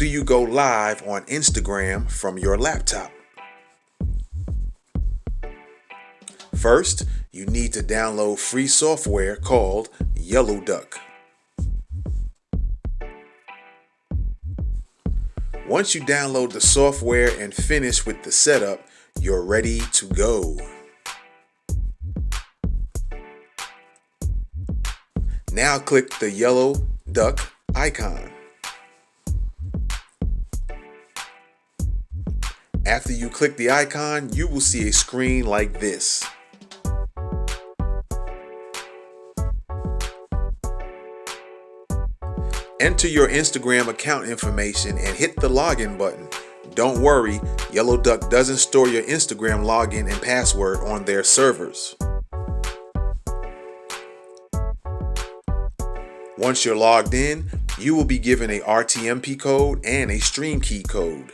do you go live on Instagram from your laptop? First, you need to download free software called Yellow Duck. Once you download the software and finish with the setup, you're ready to go. Now click the Yellow Duck icon. After you click the icon, you will see a screen like this. Enter your Instagram account information and hit the login button. Don't worry, Yellow Duck doesn't store your Instagram login and password on their servers. Once you're logged in, you will be given a RTMP code and a stream key code.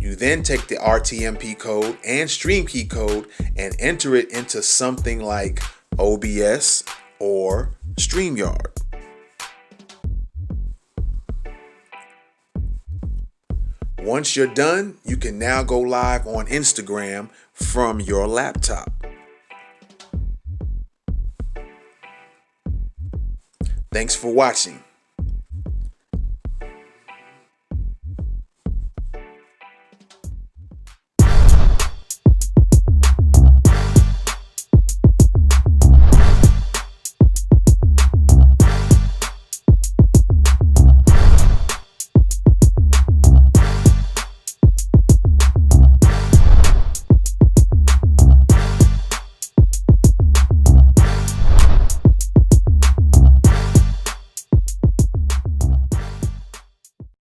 You then take the RTMP code and stream key code and enter it into something like OBS or StreamYard. Once you're done, you can now go live on Instagram from your laptop. Thanks for watching.